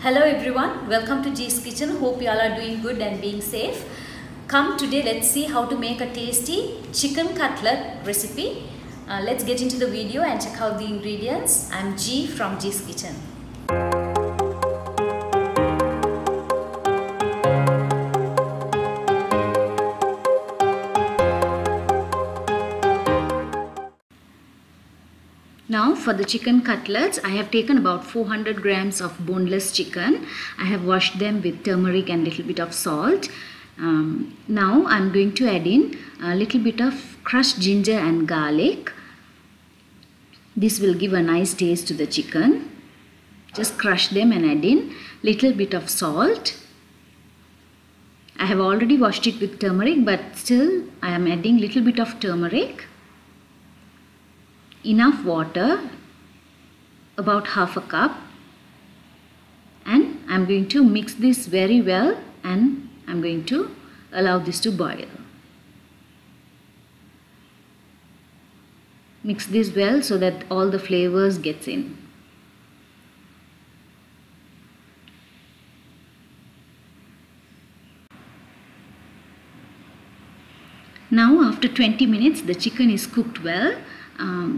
Hello everyone, welcome to G's Kitchen. Hope you all are doing good and being safe. Come today, let's see how to make a tasty chicken cutlet recipe. Let's get into the video and check out the ingredients. I'm G from G's Kitchen. Now for the chicken cutlets, I have taken about 400 grams of boneless chicken. I have washed them with turmeric and little bit of salt. Now I'm going to add in a little bit of crushed ginger and garlic. This will give a nice taste to the chicken. Just crush them and add in little bit of salt. I have already washed it with turmeric, but still I am adding little bit of turmeric. Enough water, about half a cup, and I'm going to mix this very well and I'm going to allow this to boil. Mix this well so that all the flavors gets in. Now after 20 minutes the chicken is cooked well.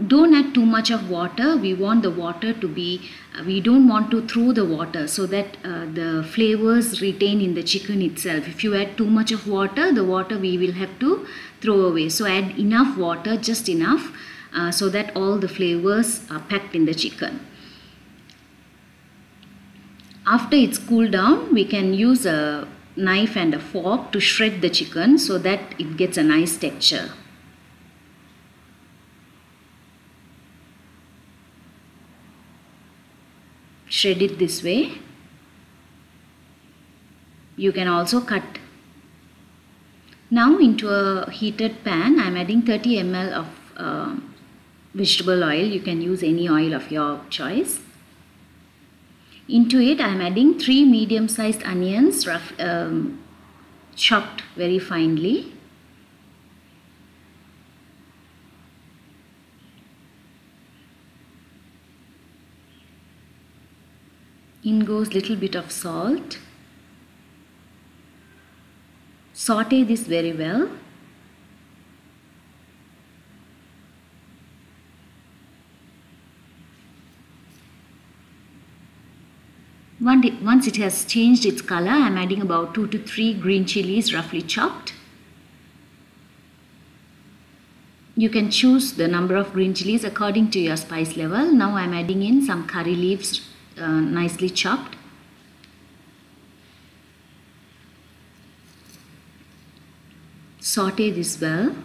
Don't add too much of water. We want the water to be, we don't want to throw the water so that the flavors retain in the chicken itself. If you add too much of water, the water we will have to throw away. So add enough water, just enough, so that all the flavors are packed in the chicken. After it's cooled down, we can use a knife and a fork to shred the chicken so that it gets a nice texture. Shred it this way. You can also cut. Now into a heated pan, I am adding 30 ml of vegetable oil. You can use any oil of your choice. Into it, I am adding 3 medium-sized onions, chopped very finely. In goes little bit of salt. Saute this very well. Once it has changed its color, I am adding about 2 to 3 green chilies roughly chopped. You can choose the number of green chilies according to your spice level. Now I am adding in some curry leaves nicely chopped. Saute this well.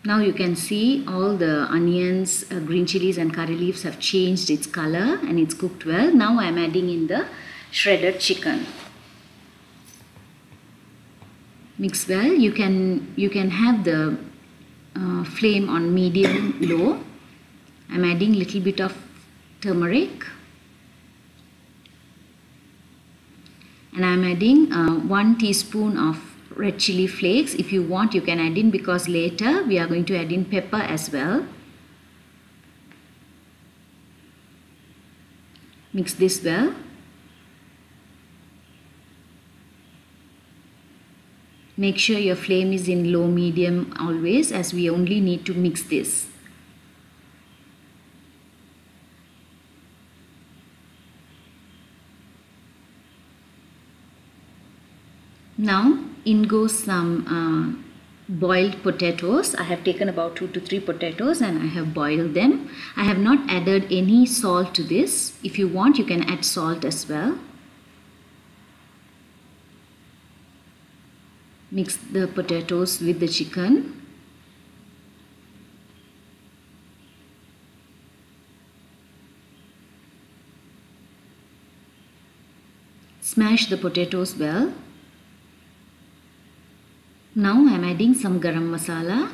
Now you can see all the onions, green chilies and curry leaves have changed its color and it's cooked well. Now I am adding in the shredded chicken. Mix well. You can have the flame on medium low. I'm adding little bit of turmeric and I'm adding 1 teaspoon of red chili flakes. If you want, you can add in, because later we are going to add in pepper as well. Mix this well. Make sure your flame is in low medium always, as we only need to mix this. Now in goes some boiled potatoes. I have taken about 2 to 3 potatoes and I have boiled them. I have not added any salt to this. If you want, you can add salt as well. Mix the potatoes with the chicken. Smash the potatoes well. Now I am adding some garam masala,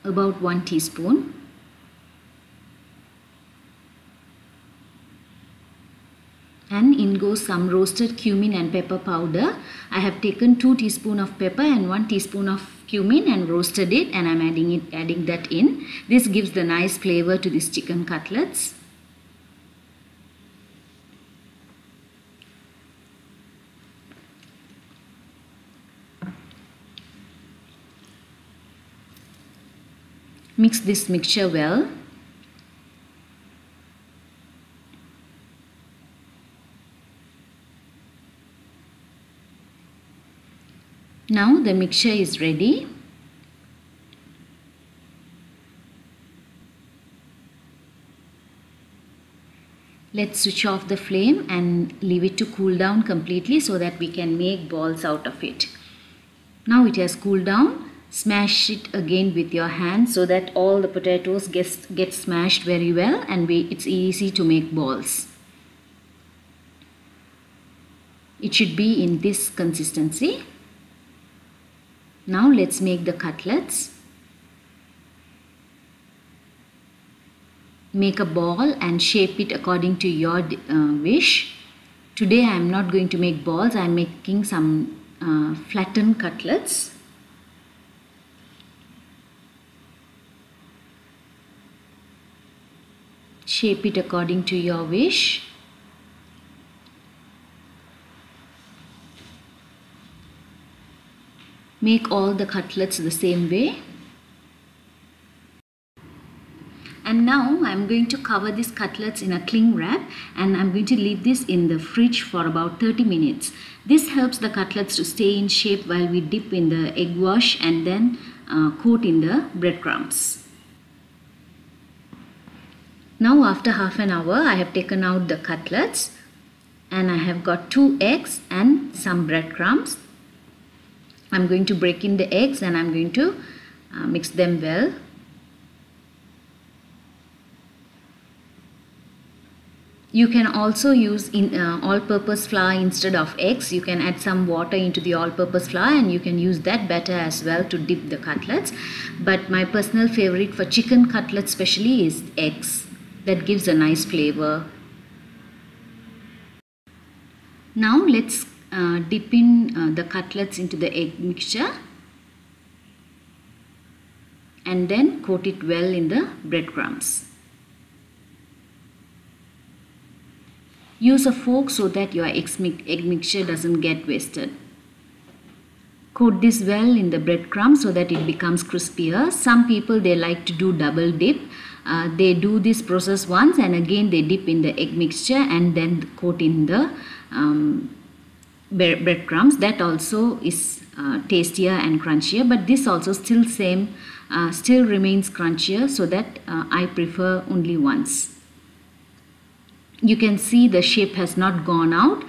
about 1 teaspoon. and in goes some roasted cumin and pepper powder. I have taken 2 teaspoons of pepper and 1 teaspoon of cumin and roasted it, and I'm adding that in. This gives the nice flavor to these chicken cutlets. Mix this mixture well. Now the mixture is ready. Let's switch off the flame and leave it to cool down completely so that we can make balls out of it. Now it has cooled down. Smash it again with your hand so that all the potatoes get smashed very well, and it's easy to make balls. It should be in this consistency. Now let's make the cutlets. Make a ball and shape it according to your wish. Today I am not going to make balls. I am making some flattened cutlets. Shape it according to your wish. Make all the cutlets the same way. And now I'm going to cover these cutlets in a cling wrap, and I'm going to leave this in the fridge for about 30 minutes. This helps the cutlets to stay in shape while we dip in the egg wash and then coat in the breadcrumbs. Now after half an hour I have taken out the cutlets, and I have got 2 eggs and some breadcrumbs. I'm going to break in the eggs and I'm going to mix them well. You can also use all-purpose flour instead of eggs. You can add some water into the all-purpose flour and you can use that batter as well to dip the cutlets. But my personal favorite for chicken cutlets especially is eggs. That gives a nice flavor. Now let's dip in the cutlets into the egg mixture and then coat it well in the breadcrumbs. Use a fork so that your egg mixture doesn't get wasted. Coat this well in the breadcrumbs so that it becomes crispier. Some people, they like to do double dip. They do this process once and again they dip in the egg mixture and then coat in the breadcrumbs. That also is tastier and crunchier, but this also still remains crunchier, so that I prefer only once. You can see the shape has not gone out.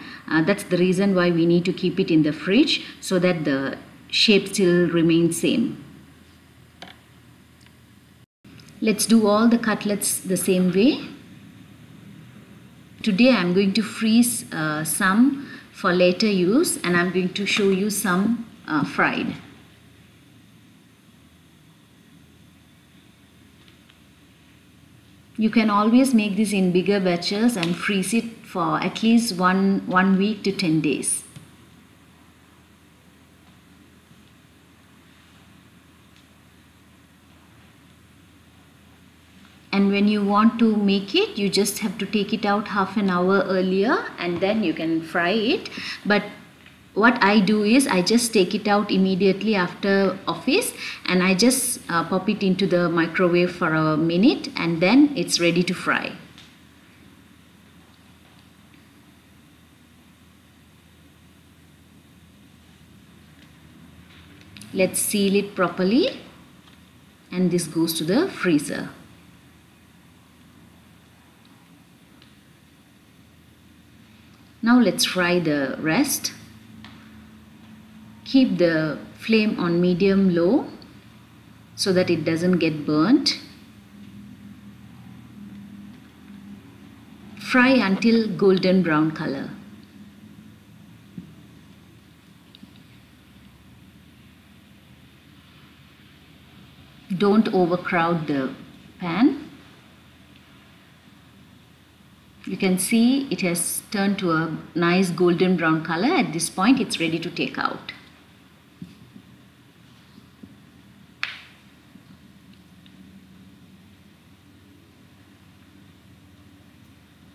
That's the reason why we need to keep it in the fridge, so that the shape still remains same. Let's do all the cutlets the same way. Today I am going to freeze some for later use, and I am going to show you some fried. You can always make this in bigger batches and freeze it for at least one week to 10 days. And when you want to make it, you just have to take it out half an hour earlier and then you can fry it. But what I do is I just take it out immediately after office and I just pop it into the microwave for a minute and then it's ready to fry. Let's seal it properly and this goes to the freezer. Now let's fry the rest. Keep the flame on medium-low so that it doesn't get burnt. Fry until golden brown color. Don't overcrowd the pan. You can see it has turned to a nice golden brown color. At this point, it's ready to take out.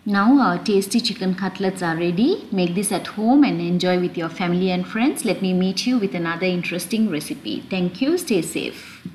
Now our tasty chicken cutlets are ready. Make this at home and enjoy with your family and friends. Let me meet you with another interesting recipe. Thank you. Stay safe.